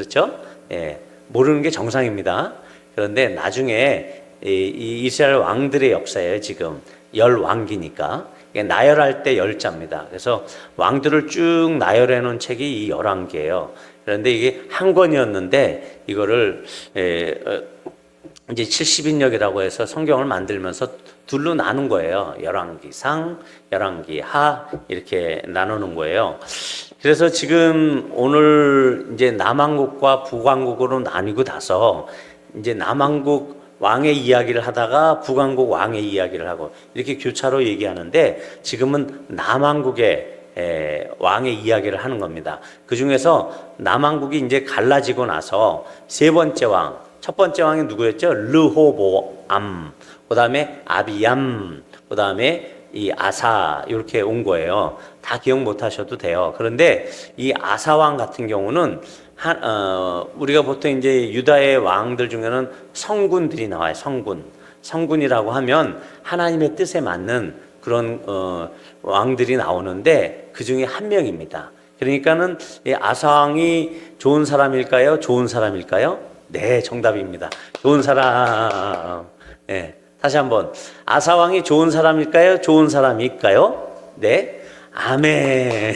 그렇죠? 예, 모르는 게 정상입니다. 그런데 나중에 이 이스라엘 왕들의 역사예요. 지금 열 왕기니까 나열할 때 열자입니다. 그래서 왕들을 쭉 나열해 놓은 책이 이 열왕기예요. 그런데 이게 한 권이었는데 이거를 이제 70인역이라고 해서 성경을 만들면서 둘로 나눈 거예요. 열왕기 상, 열왕기 하 이렇게 나누는 거예요. 그래서 지금 오늘 이제 남왕국과 북왕국으로 나뉘고 나서 이제 남왕국 왕의 이야기를 하다가 북왕국 왕의 이야기를 하고 이렇게 교차로 얘기하는데 지금은 남왕국의 왕의 이야기를 하는 겁니다. 그 중에서 남왕국이 이제 갈라지고 나서 세 번째 왕, 첫 번째 왕이 누구였죠? 르호보암, 그 다음에 아비얌, 그 다음에 이 아사 이렇게 온 거예요. 다 기억 못 하셔도 돼요. 그런데 이 아사왕 같은 경우는 우리가 보통 이제 유다의 왕들 중에는 성군들이 나와요. 성군이라고 하면 하나님의 뜻에 맞는 그런 왕들이 나오는데 그 중에 한 명입니다. 그러니까는 이 아사왕이 좋은 사람일까요? 좋은 사람일까요? 네, 정답입니다. 좋은 사람. 네. 다시 한번. 아사왕이 좋은 사람일까요? 좋은 사람일까요? 네. 아멘.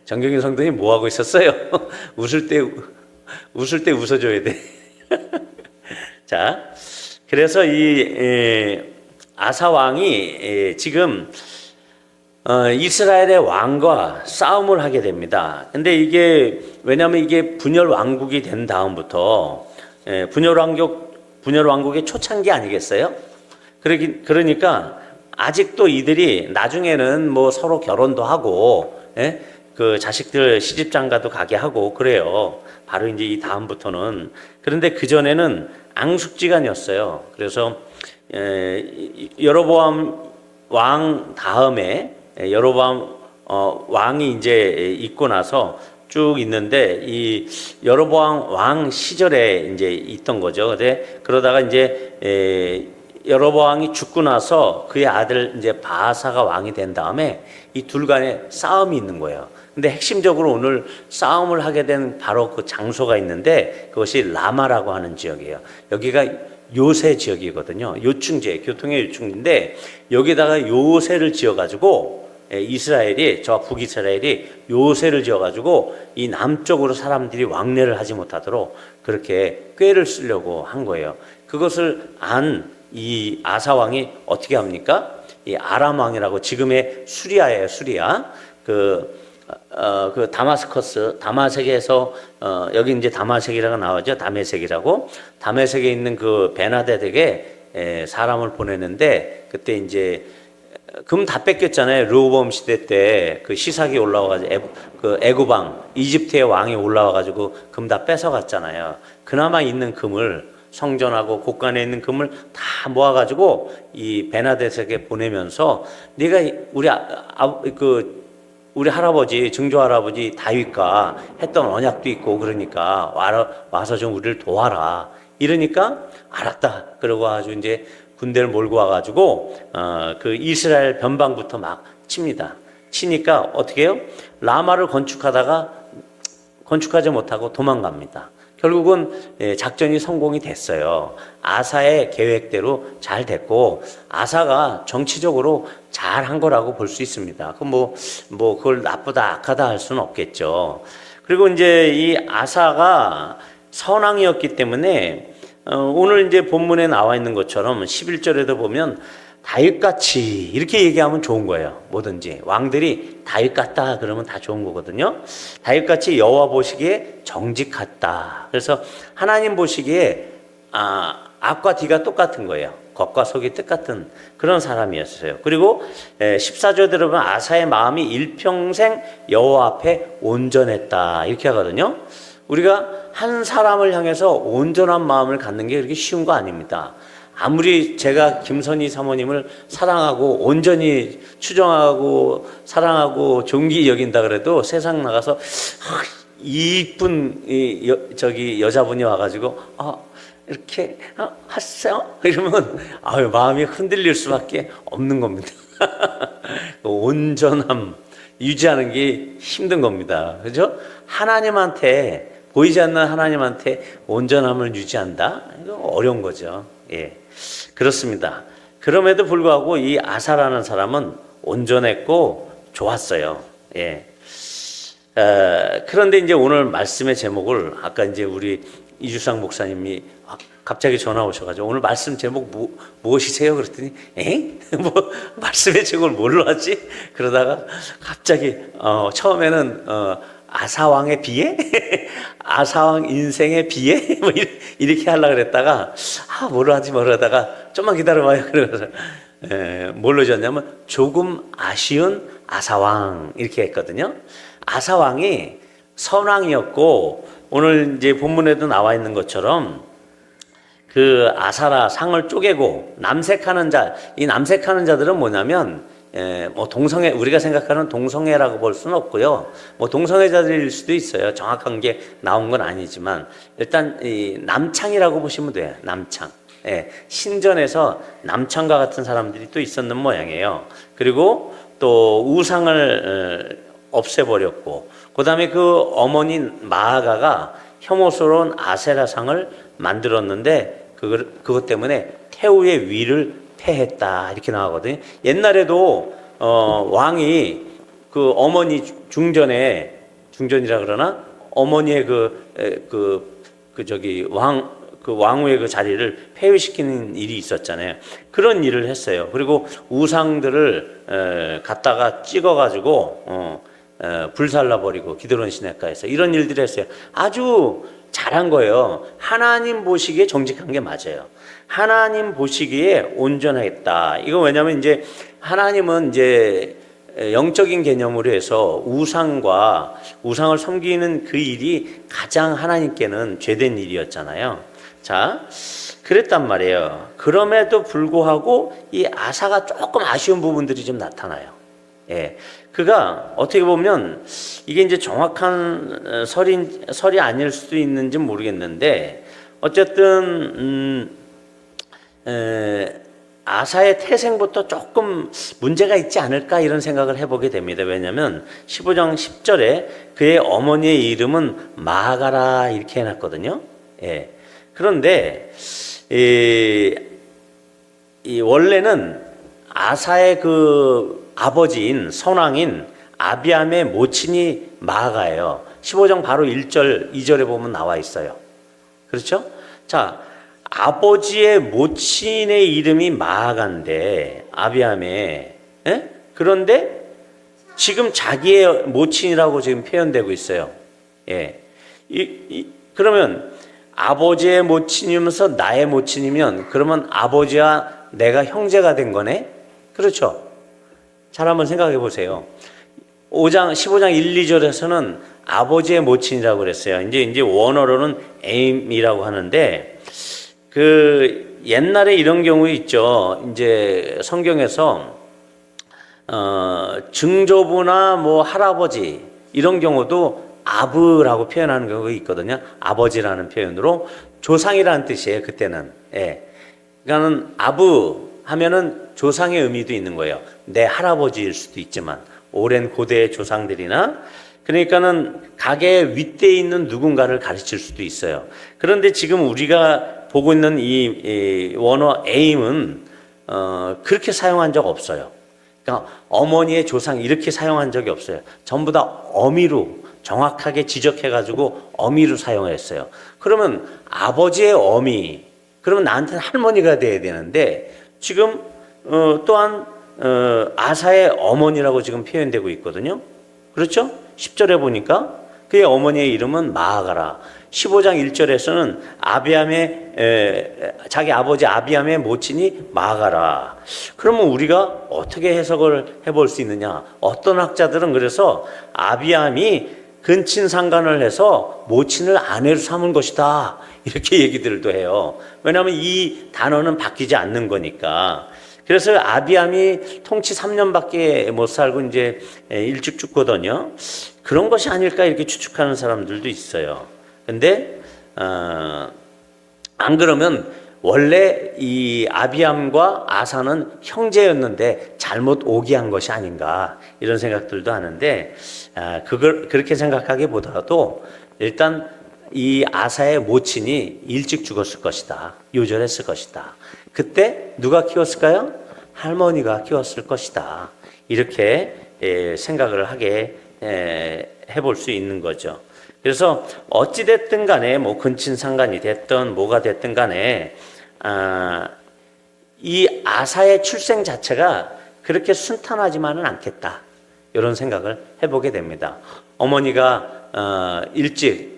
정경인 성도님 뭐 하고 있었어요? 웃을 때 웃어줘야 돼. 자, 그래서 이 아사왕이 지금 이스라엘의 왕과 싸움을 하게 됩니다. 근데 이게 왜냐하면 이게 분열 왕국이 된 다음부터 분열 왕국의 초창기 아니겠어요? 그러니까 아직도 이들이 나중에는 뭐 서로 결혼도 하고 그 자식들 시집장가도 가게 하고 그래요. 바로 이제 이 다음부터는. 그런데 그 전에는 앙숙지간이었어요. 그래서 여로보암 왕 다음에 여로보암 왕이 이제 있고 나서 쭉 있는데 이 여로보암 왕 시절에 이제 있던 거죠. 근데 그러다가 이제 여로보암이 죽고 나서 그의 아들 이제 바하사가 왕이 된 다음에 이 둘 간에 싸움이 있는 거예요. 근데 핵심적으로 오늘 싸움을 하게 된 바로 그 장소가 있는데 그것이 라마라고 하는 지역이에요. 여기가 요새 지역이거든요. 요충지, 교통의 요충지인데 여기다가 요새를 지어가지고 이스라엘이, 저 북이스라엘이 요새를 지어가지고 이 남쪽으로 사람들이 왕래를 하지 못하도록 그렇게 꾀를 쓰려고 한 거예요. 그것을 안 이 아사왕이 어떻게 합니까? 이 아람왕이라고 지금의 수리아예요, 수리아. 그 다마섹에서 여기 이제 다마섹이라고 나오죠. 다메섹이라고. 다메섹에 있는 그 베나데덱에 사람을 보내는데 그때 이제 금 다 뺏겼잖아요. 르호보암 시대 때 그 시삭이 올라와가지고 그 애굽왕 이집트의 왕이 올라와가지고 금 다 뺏어갔잖아요. 그나마 있는 금을 성전하고 곳간에 있는 금을 다 모아가지고 이 베나데덱에 보내면서 네가 우리 할아버지, 증조 할아버지 다윗과 했던 언약도 있고 그러니까 와서 좀 우리를 도와라. 이러니까 알았다. 그러고 아주 이제 군대를 몰고 와가지고 그 이스라엘 변방부터 막 칩니다. 치니까 어떻게 해요? 라마를 건축하지 못하고 도망갑니다. 결국은 작전이 성공이 됐어요. 아사의 계획대로 잘 됐고 아사가 정치적으로 잘한 거라고 볼 수 있습니다. 그걸 나쁘다 악하다 할 수는 없겠죠. 그리고 이제 이 아사가 선왕이었기 때문에 오늘 이제 본문에 나와 있는 것처럼 11절에도 보면 다윗같이 이렇게 얘기하면 좋은 거예요. 뭐든지 왕들이 다윗 같다 그러면 다 좋은 거거든요. 다윗같이 여호와 보시기에 정직했다. 그래서 하나님 보시기에 앞과 뒤가 똑같은 거예요. 겉과 속이 똑같은 그런 사람이었어요. 그리고 14절 들어보면 아사의 마음이 일평생 여호와 앞에 온전했다 이렇게 하거든요. 우리가 한 사람을 향해서 온전한 마음을 갖는 게 그렇게 쉬운 거 아닙니다. 아무리 제가 김선희 사모님을 사랑하고 온전히 추정하고 사랑하고 존귀 여긴다 그래도 세상 나가서 이쁜 여자분이 와가지고 이렇게 하세요 이러면 마음이 흔들릴 수밖에 없는 겁니다. 온전함 유지하는 게 힘든 겁니다. 그죠? 하나님한테, 보이지 않는 하나님한테 온전함을 유지한다? 이거 어려운 거죠. 예. 그렇습니다. 그럼에도 불구하고 이 아사라는 사람은 온전했고 좋았어요. 예. 그런데 이제 오늘 말씀의 제목을 아까 이제 우리 이주상 목사님이 갑자기 전화 오셔가지고 오늘 말씀 제목 무엇이세요? 그랬더니 뭐 말씀의 제목을 뭘로 하지? 그러다가 갑자기 처음에는 아사왕의 비애? 아사왕 인생의 비애? 뭐 이렇게 하려고 그랬다가 뭐로 하지 하다가 좀만 기다려봐요. 그래서 뭘로 졌냐면 조금 아쉬운 아사왕 이렇게 했거든요. 아사왕이 선왕이었고 오늘 이제 본문에도 나와 있는 것처럼 그 아사라 상을 쪼개고 남색하는 자, 이 남색하는 자들은 뭐냐면 뭐 동성애, 우리가 생각하는 동성애라고 볼 수는 없고요. 뭐 동성애자들일 수도 있어요. 정확한 게 나온 건 아니지만 일단 이 남창이라고 보시면 돼요. 남창. 예, 신전에서 남창과 같은 사람들이 또 있었는 모양이에요. 그리고 또 우상을 없애버렸고, 그 다음에 그 어머니 마아가가 혐오스러운 아세라상을 만들었는데 그것 때문에 태후의 위를 패했다 이렇게 나오거든요. 옛날에도 왕이 그 어머니 중전이라 그러나 어머니의 왕후의 그 자리를 폐위시키는 일이 있었잖아요. 그런 일을 했어요. 그리고 우상들을 갖다가 찍어가지고 불살라버리고 기드론 시내가에서 이런 일들을 했어요. 아주 잘한 거예요. 하나님 보시기에 정직한 게 맞아요. 하나님 보시기에 온전했다. 이거 왜냐면 이제 하나님은 이제 영적인 개념으로 해서 우상을 섬기는 그 일이 가장 하나님께는 죄된 일이었잖아요. 자, 그랬단 말이에요. 그럼에도 불구하고 이 아사가 조금 아쉬운 부분들이 좀 나타나요. 예. 그가 어떻게 보면 이게 이제 정확한 설이 아닐 수도 있는지 모르겠는데 어쨌든 아사의 태생부터 조금 문제가 있지 않을까 이런 생각을 해보게 됩니다. 왜냐하면 15장 10절에 그의 어머니의 이름은 마가라 이렇게 해놨거든요. 예. 그런데 이 원래는 아사의 그 아버지인 선왕인 아비암의 모친이 마아가예요. 15장 바로 1절, 2절에 보면 나와 있어요. 그렇죠? 자, 아버지의 모친의 이름이 마아가인데 아비암의 그런데 지금 자기의 모친이라고 지금 표현되고 있어요. 예. 그러면 아버지의 모친이면서 나의 모친이면 그러면 아버지와 내가 형제가 된 거네? 그렇죠? 잘 한번 생각해 보세요. 15장 1, 2절에서는 아버지의 모친이라고 그랬어요. 이제 원어로는 aim이라고 하는데, 그 옛날에 이런 경우 있죠. 이제 성경에서, 증조부나 뭐 할아버지, 이런 경우도 아브라고 표현하는 경우가 있거든요. 아버지라는 표현으로 조상이라는 뜻이에요. 그때는. 예. 그러니까는 아브 하면은 조상의 의미도 있는 거예요. 내 할아버지일 수도 있지만 오랜 고대의 조상들이나 그러니까는 가게의 윗대에 있는 누군가를 가르칠 수도 있어요. 그런데 지금 우리가 보고 있는 이 원어 aim은 그렇게 사용한 적 없어요. 그러니까 어머니의 조상 이렇게 사용한 적이 없어요. 전부 다 어미로 정확하게 지적해가지고 어미로 사용했어요. 그러면 아버지의 어미, 그러면 나한테는 할머니가 돼야 되는데 지금 또한 아사의 어머니라고 지금 표현되고 있거든요. 그렇죠? 10절에 보니까 그의 어머니의 이름은 마아가라. 15장 1절에서는 자기 아버지 아비암의 모친이 마아가라. 그러면 우리가 어떻게 해석을 해볼 수 있느냐? 어떤 학자들은 그래서 아비암이 근친상간을 해서 모친을 아내로 삼은 것이다. 이렇게 얘기들도 해요. 왜냐하면 이 단어는 바뀌지 않는 거니까. 그래서 아비암이 통치 3년밖에 못 살고 이제 일찍 죽거든요. 그런 것이 아닐까 이렇게 추측하는 사람들도 있어요. 근데 안 그러면 원래 이 아비암과 아사는 형제였는데 잘못 오기한 것이 아닌가 이런 생각들도 하는데, 그걸 그렇게 생각하기보다도 일단 이 아사의 모친이 일찍 죽었을 것이다. 요절했을 것이다. 그때 누가 키웠을까요? 할머니가 키웠을 것이다. 이렇게 생각을 하게 해볼 수 있는 거죠. 그래서 어찌됐든 간에 뭐 근친상간이 됐든 뭐가 됐든 간에 이 아사의 출생 자체가 그렇게 순탄하지만은 않겠다. 이런 생각을 해보게 됩니다. 어머니가 일찍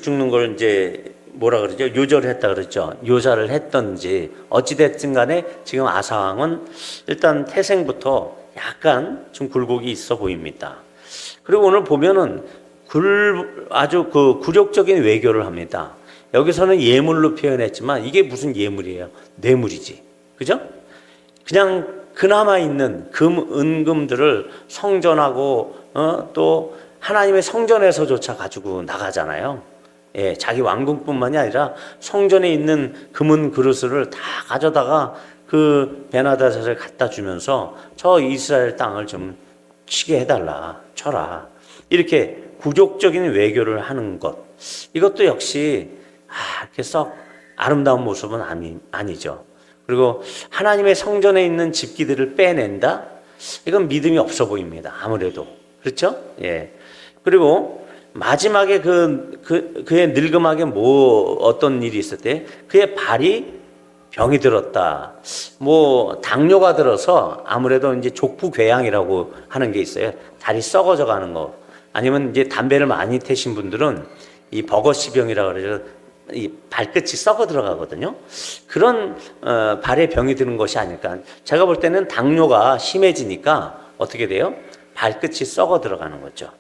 죽는 걸 이제 뭐라 그러죠? 요절했다 그러죠. 요사를 했던지 어찌됐든 간에 지금 아사왕은 일단 태생부터 약간 좀 굴곡이 있어 보입니다. 그리고 오늘 보면은 아주 그 굴욕적인 외교를 합니다. 여기서는 예물로 표현했지만 이게 무슨 예물이에요? 뇌물이지. 그죠? 그냥 그나마 있는 은금들을 성전하고 또 하나님의 성전에서조차 가지고 나가잖아요. 예, 자기 왕궁뿐만이 아니라 성전에 있는 금은 그릇을 다 가져다가 그 베나다사를 갖다 주면서 저 이스라엘 땅을 좀 치게 해달라, 쳐라. 이렇게 굴욕적인 외교를 하는 것. 이것도 역시 이렇게 썩 아름다운 모습은 아니죠. 그리고 하나님의 성전에 있는 집기들을 빼낸다? 이건 믿음이 없어 보입니다. 아무래도. 그렇죠? 예. 그리고 마지막에 그의 늙음하게 어떤 일이 있었대? 그의 발이 병이 들었다. 뭐 당뇨가 들어서 아무래도 이제 족부궤양이라고 하는 게 있어요. 다리 썩어져 가는 거. 아니면 이제 담배를 많이 태신 분들은 이 버거시병이라고 그러죠. 이 발끝이 썩어 들어가거든요. 그런 발에 병이 드는 것이 아닐까. 제가 볼 때는 당뇨가 심해지니까 어떻게 돼요? 발끝이 썩어 들어가는 거죠.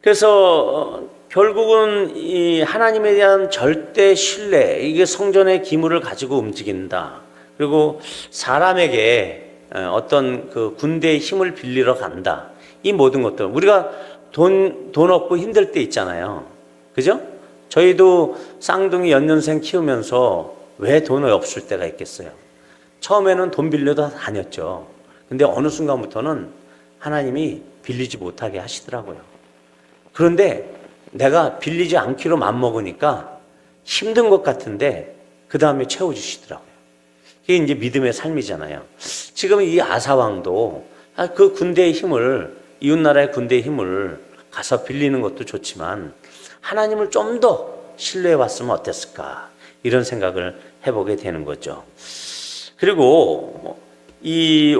그래서 결국은 이 하나님에 대한 절대 신뢰, 이게 성전의 기물을 가지고 움직인다. 그리고 사람에게 어떤 그 군대의 힘을 빌리러 간다. 이 모든 것들. 우리가 돈 없고 힘들 때 있잖아요. 그죠? 저희도 쌍둥이 연년생 키우면서 왜 돈이 없을 때가 있겠어요? 처음에는 돈 빌려다 다녔죠. 근데 어느 순간부터는 하나님이 빌리지 못하게 하시더라고요. 그런데 내가 빌리지 않기로 맘먹으니까 힘든 것 같은데 그 다음에 채워주시더라고요. 이게 이제 믿음의 삶이잖아요. 지금 이 아사왕도 그 군대의 힘을, 이웃나라의 군대의 힘을 가서 빌리는 것도 좋지만 하나님을 좀 더 신뢰해 왔으면 어땠을까, 이런 생각을 해보게 되는 거죠. 그리고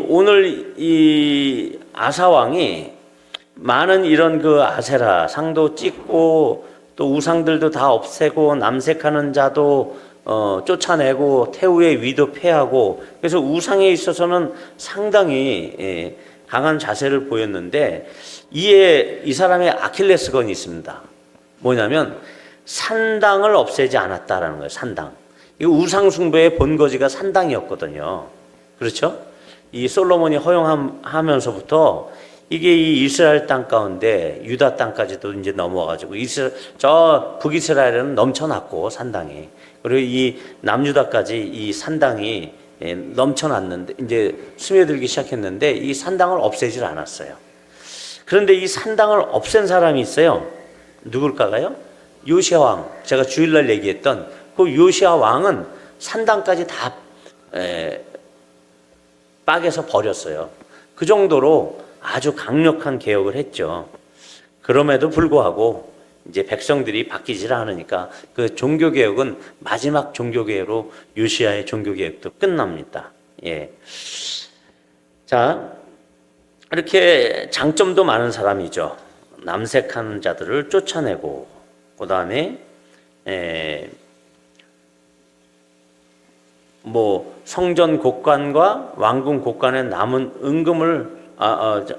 오늘 이 아사왕이 많은 이런 그 아세라 상도 찍고 또 우상들도 다 없애고 남색하는 자도 쫓아내고 태우의 위도 패하고, 그래서 우상에 있어서는 상당히 강한 자세를 보였는데 이 사람의 아킬레스건이 있습니다. 뭐냐면 산당을 없애지 않았다라는 거예요. 산당. 이 우상 숭배의 본거지가 산당이었거든요. 그렇죠? 이 솔로몬이 허용하면서부터 이게 이 이스라엘 땅 가운데 유다 땅까지도 이제 넘어와가지고 저 북이스라엘은 넘쳐났고 산당이, 그리고 이 남유다까지 이 산당이 넘쳐났는데 이제 스며들기 시작했는데 이 산당을 없애질 않았어요. 그런데 이 산당을 없앤 사람이 있어요. 누굴까요? 요시야 왕. 제가 주일날 얘기했던 그 요시야 왕은 산당까지 다 빠개서 버렸어요. 그 정도로 아주 강력한 개혁을 했죠. 그럼에도 불구하고 이제 백성들이 바뀌질 않으니까 그 종교개혁은 마지막 종교개혁으로 요시야의 종교개혁도 끝납니다. 예. 자, 이렇게 장점도 많은 사람이죠. 남색하는 자들을 쫓아내고, 그 다음에 뭐 성전 곡관과 왕궁 곡관에 남은 은금을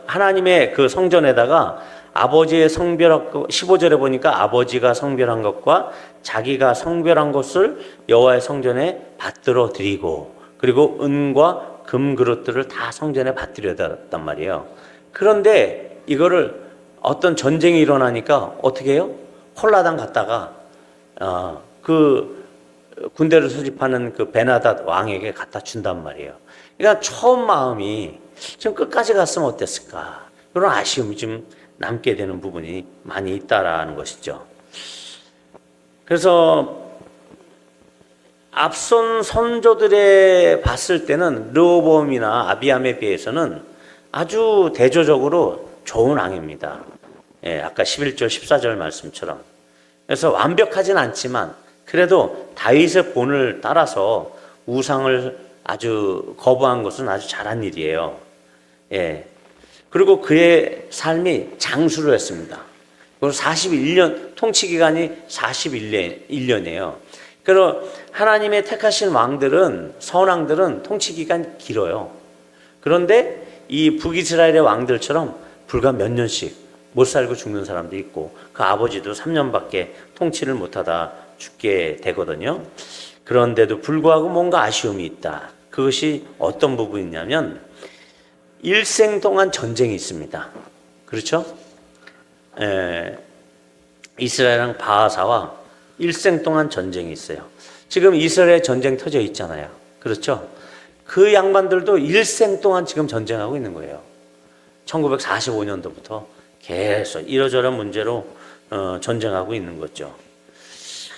하나님의 그 성전에다가 아버지의 성별한 것, 15절에 보니까 아버지가 성별한 것과 자기가 성별한 것을 여호와의 성전에 받들어 드리고, 그리고 은과 금 그릇들을 다 성전에 받들여 달았단 말이에요. 그런데 이거를 어떤 전쟁이 일어나니까 어떻게 해요? 홀라당 갔다가 그 군대를 수집하는 그 베나닷 왕에게 갖다 준단 말이에요. 그러니까 처음 마음이 좀 끝까지 갔으면 어땠을까? 그런 아쉬움이 좀 남게 되는 부분이 많이 있다라는 것이죠. 그래서 앞선 선조들에 봤을 때는 르호보암이나 아비암에 비해서는 아주 대조적으로 좋은 왕입니다. 예, 아까 11절, 14절 말씀처럼. 그래서 완벽하진 않지만 그래도 다윗의 본을 따라서 우상을 아주 거부한 것은 아주 잘한 일이에요. 예. 그리고 그의 삶이 장수를 했습니다. 그리고 41년, 통치 기간이 41년이에요. 그래서 하나님의 택하신 왕들은, 선왕들은 통치 기간이 길어요. 그런데 이 북이스라엘의 왕들처럼 불과 몇 년씩 못 살고 죽는 사람도 있고, 그 아버지도 3년밖에 통치를 못하다 죽게 되거든요. 그런데도 불구하고 뭔가 아쉬움이 있다. 그것이 어떤 부분이냐면 일생 동안 전쟁이 있습니다. 그렇죠? 이스라엘랑 바하사와 일생 동안 전쟁이 있어요. 지금 이스라엘 전쟁 터져 있잖아요. 그렇죠? 그 양반들도 일생 동안 지금 전쟁하고 있는 거예요. 1945년도부터 계속 이러저런 문제로 전쟁하고 있는 거죠.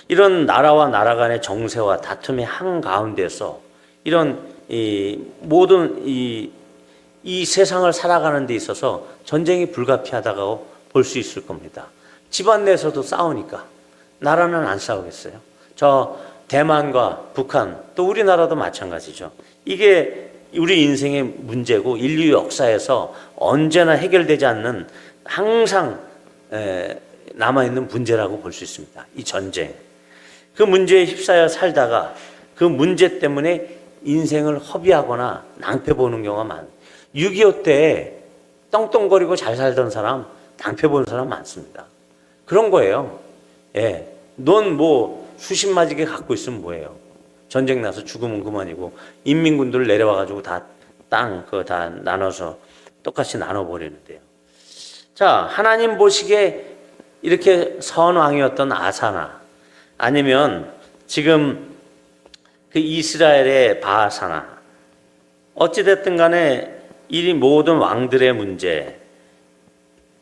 이런 나라와 나라 간의 정세와 다툼의 한가운데서 이런 모든 이 세상을 살아가는 데 있어서 전쟁이 불가피하다고 볼 수 있을 겁니다. 집안 내에서도 싸우니까 나라는 안 싸우겠어요. 저 대만과 북한 또 우리나라도 마찬가지죠. 이게 우리 인생의 문제고 인류 역사에서 언제나 해결되지 않는 항상 남아있는 문제라고 볼 수 있습니다. 이 전쟁. 그 문제에 휩싸여 살다가 그 문제 때문에 인생을 허비하거나 낭패 보는 경우가 많아요. 6.25 때 떵떵거리고 잘 살던 사람 낭패 보는 사람 많습니다. 그런 거예요. 예. 넌 뭐 수십 마지게 갖고 있으면 뭐예요? 전쟁 나서 죽으면 그만이고 인민군들 내려와가지고 다 땅 그거 다 나눠서 똑같이 나눠버리는데요. 자, 하나님 보시기에 이렇게 선왕이었던 아사나 아니면 지금 그 이스라엘의 바하사나 어찌됐든 간에 이 모든 왕들의 문제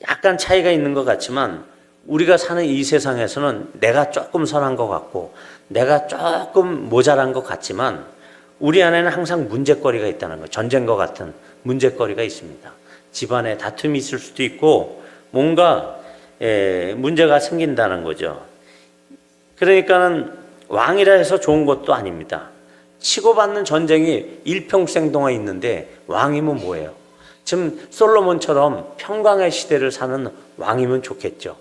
약간 차이가 있는 것 같지만 우리가 사는 이 세상에서는 내가 조금 선한 것 같고 내가 조금 모자란 것 같지만 우리 안에는 항상 문제거리가 있다는 거예요. 전쟁과 같은 문제거리가 있습니다. 집안에 다툼이 있을 수도 있고 뭔가 문제가 생긴다는 거죠. 그러니까는 왕이라 해서 좋은 것도 아닙니다. 치고받는 전쟁이 일평생 동안 있는데 왕이면 뭐예요? 지금 솔로몬처럼 평강의 시대를 사는 왕이면 좋겠죠.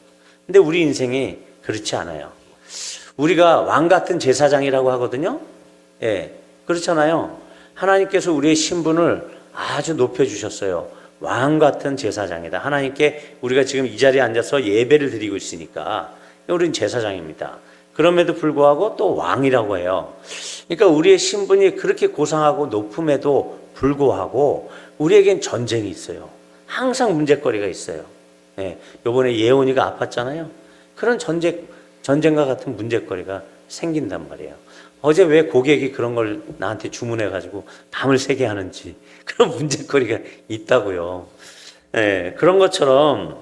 근데 우리 인생이 그렇지 않아요. 우리가 왕 같은 제사장이라고 하거든요. 예, 그렇잖아요. 하나님께서 우리의 신분을 아주 높여주셨어요. 왕 같은 제사장이다. 하나님께 우리가 지금 이 자리에 앉아서 예배를 드리고 있으니까 우리는 제사장입니다. 그럼에도 불구하고 또 왕이라고 해요. 그러니까 우리의 신분이 그렇게 고상하고 높음에도 불구하고 우리에겐 전쟁이 있어요. 항상 문제거리가 있어요. 예, 요번에 예원이가 아팠잖아요. 그런 전쟁과 같은 문제거리가 생긴단 말이에요. 어제 왜 고객이 그런 걸 나한테 주문해가지고 밤을 새게 하는지 그런 문제거리가 있다고요. 예, 그런 것처럼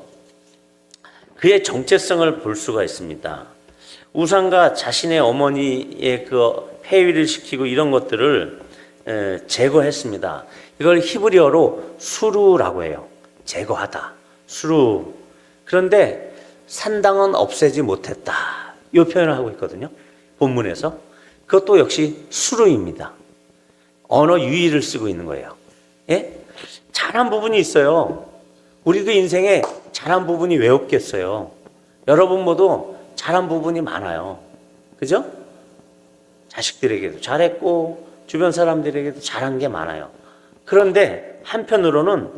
그의 정체성을 볼 수가 있습니다. 우상과 자신의 어머니의 그 폐위를 시키고 이런 것들을 제거했습니다. 이걸 히브리어로 수루라고 해요. 제거하다. 수루. 그런데 산당은 없애지 못했다. 이 표현을 하고 있거든요. 본문에서. 그것도 역시 수루입니다. 언어 유의를 쓰고 있는 거예요. 예? 잘한 부분이 있어요. 우리도 인생에 잘한 부분이 왜 없겠어요? 여러분 모두 잘한 부분이 많아요. 그죠? 자식들에게도 잘했고 주변 사람들에게도 잘한 게 많아요. 그런데 한편으로는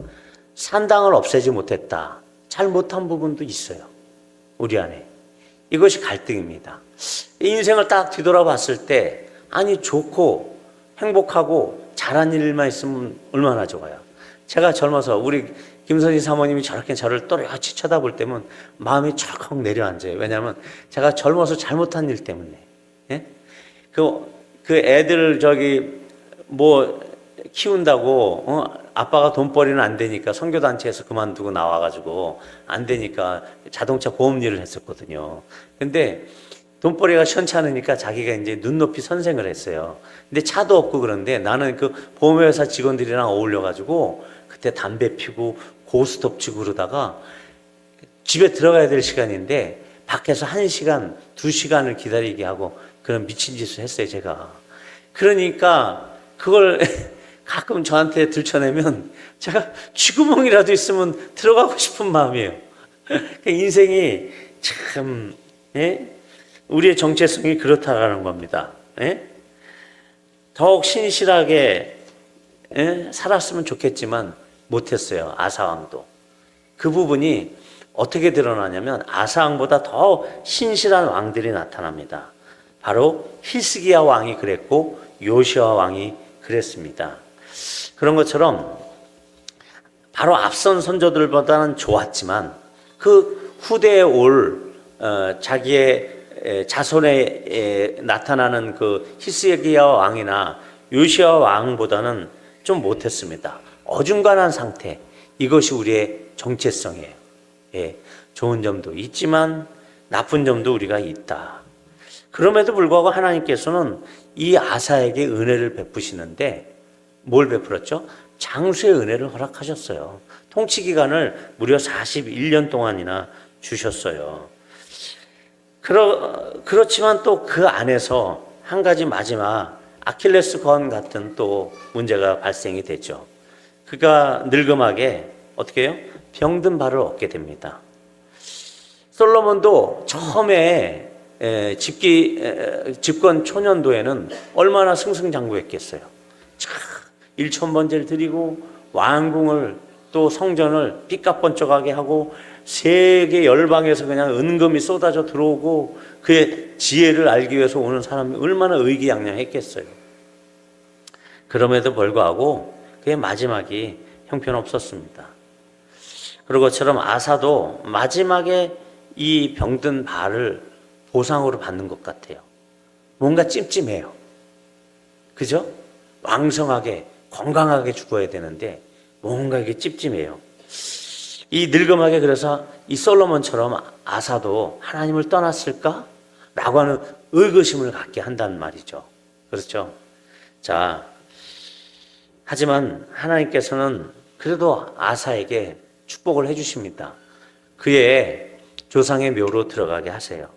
산당을 없애지 못했다. 잘 못한 부분도 있어요. 우리 안에. 이것이 갈등입니다. 인생을 딱 뒤돌아봤을 때 아니 좋고 행복하고 잘한 일만 있으면 얼마나 좋아요. 제가 젊어서 우리 김선희 사모님이 저렇게 저를 또렷이 쳐다볼 때면 마음이 철컥 내려앉아요. 왜냐하면 제가 젊어서 잘못한 일 때문에. 예? 그 애들 뭐 키운다고 아빠가 돈벌이는 안 되니까 선교단체에서 그만두고 나와가지고 안 되니까 자동차 보험 일을 했었거든요. 근데 돈벌이가 시원찮으니까 자기가 이제 눈높이 선생을 했어요. 근데 차도 없고 그런데 나는 그 보험회사 직원들이랑 어울려가지고 그때 담배 피고 고스톱 치고 그러다가 집에 들어가야 될 시간인데 밖에서 1시간, 2시간을 기다리게 하고 그런 미친 짓을 했어요, 제가. 그러니까 그걸 가끔 저한테 들춰내면 제가 쥐구멍이라도 있으면 들어가고 싶은 마음이에요. 인생이 참, 예? 우리의 정체성이 그렇다라는 겁니다. 예? 더욱 신실하게 살았으면 좋겠지만 못했어요. 아사왕도. 그 부분이 어떻게 드러나냐면 아사왕보다 더 신실한 왕들이 나타납니다. 바로 히스기야 왕이 그랬고 요시야 왕이 그랬습니다. 그런 것처럼 바로 앞선 선조들보다는 좋았지만 그 후대에 올 자기의 자손에 나타나는 그 히스기야 왕이나 요시야 왕보다는 좀 못했습니다. 어중간한 상태, 이것이 우리의 정체성이에요. 예, 좋은 점도 있지만 나쁜 점도 우리가 있다. 그럼에도 불구하고 하나님께서는 이 아사에게 은혜를 베푸시는데 뭘 베풀었죠? 장수의 은혜를 허락하셨어요. 통치 기간을 무려 41년 동안이나 주셨어요. 그렇지만 또 그 안에서 한 가지 마지막 아킬레스 건 같은 또 문제가 발생이 되죠. 그가 늙음하게 어떻게 해요? 병든 발을 얻게 됩니다. 솔로몬도 처음에 집권 초년도에는 얼마나 승승장구했겠어요. 참 일천번제를 드리고 왕궁을 또 성전을 삐까번쩍하게 하고 세계 열방에서 그냥 은금이 쏟아져 들어오고 그의 지혜를 알기 위해서 오는 사람이 얼마나 의기양양했겠어요. 그럼에도 불구하고 그의 마지막이 형편없었습니다. 그런 것처럼 아사도 마지막에 이 병든 발을 보상으로 받는 것 같아요. 뭔가 찜찜해요. 그죠? 왕성하게 건강하게 죽어야 되는데 뭔가 이게 찝찝해요. 이 늙음하게 그래서 이 솔로몬처럼 아사도 하나님을 떠났을까? 라고 하는 의구심을 갖게 한단 말이죠. 그렇죠? 자, 하지만 하나님께서는 그래도 아사에게 축복을 해주십니다. 그의 조상의 묘로 들어가게 하세요.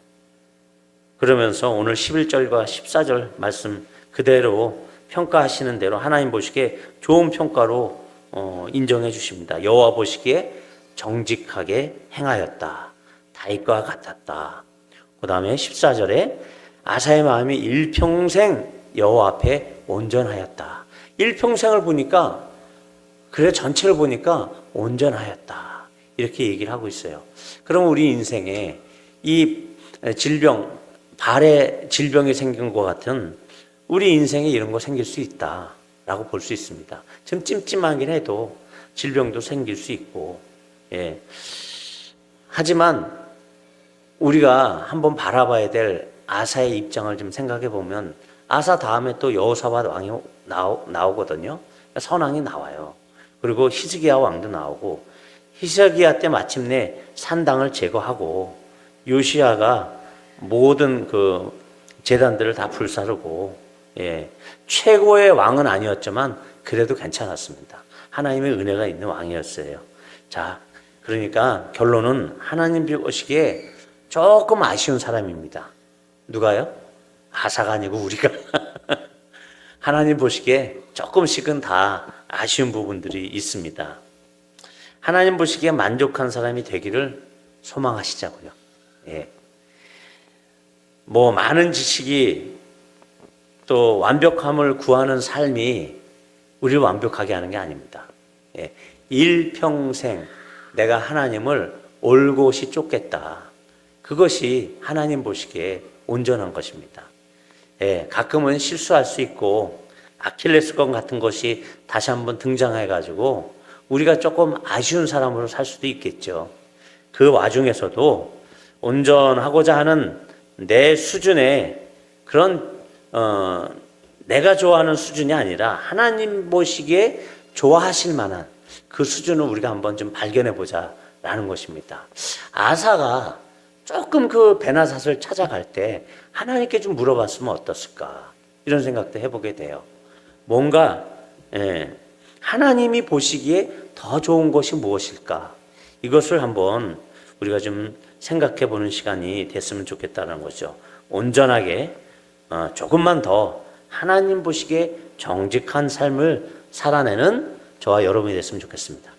그러면서 오늘 11절과 14절 말씀 그대로 평가하시는 대로 하나님 보시기에 좋은 평가로 인정해 주십니다. 여호와 보시기에 정직하게 행하였다. 다윗과 같았다. 그 다음에 14절에 아사의 마음이 일평생 여호와 앞에 온전하였다. 일평생을 보니까 그래 전체를 보니까 온전하였다. 이렇게 얘기를 하고 있어요. 그럼 우리 인생에 이 질병, 발에 질병이 생긴 것 같은 우리 인생에 이런 거 생길 수 있다라고 볼 수 있습니다. 좀 찜찜하긴 해도 질병도 생길 수 있고, 예. 하지만 우리가 한번 바라봐야 될 아사의 입장을 좀 생각해 보면 아사 다음에 또 여호사밧 왕이 나오거든요. 선왕이 나와요. 그리고 히스기야 왕도 나오고 히스기야 때 마침내 산당을 제거하고 요시야가 모든 그 제단들을 다 불사르고 예, 최고의 왕은 아니었지만 그래도 괜찮았습니다. 하나님의 은혜가 있는 왕이었어요. 자, 그러니까 결론은 하나님 보시기에 조금 아쉬운 사람입니다. 누가요? 아사가 아니고 우리가. 하나님 보시기에 조금씩은 다 아쉬운 부분들이 있습니다. 하나님 보시기에 만족한 사람이 되기를 소망하시자고요. 예. 뭐 많은 지식이 또 완벽함을 구하는 삶이 우리를 완벽하게 하는 게 아닙니다. 예. 일평생 내가 하나님을 올곧이 쫓겠다. 그것이 하나님 보시기에 온전한 것입니다. 예. 가끔은 실수할 수 있고 아킬레스건 같은 것이 다시 한번 등장해가지고 우리가 조금 아쉬운 사람으로 살 수도 있겠죠. 그 와중에서도 온전하고자 하는 내 수준의 그런 내가 좋아하는 수준이 아니라 하나님 보시기에 좋아하실 만한 그 수준을 우리가 한번 좀 발견해 보자라는 것입니다. 아사가 조금 그 베나삿을 찾아갈 때 하나님께 좀 물어봤으면 어떻을까 이런 생각도 해보게 돼요. 뭔가 하나님이 보시기에 더 좋은 것이 무엇일까 이것을 한번 우리가 좀 생각해 보는 시간이 됐으면 좋겠다는 거죠. 온전하게 조금만 더 하나님 보시기에 정직한 삶을 살아내는 저와 여러분이 됐으면 좋겠습니다.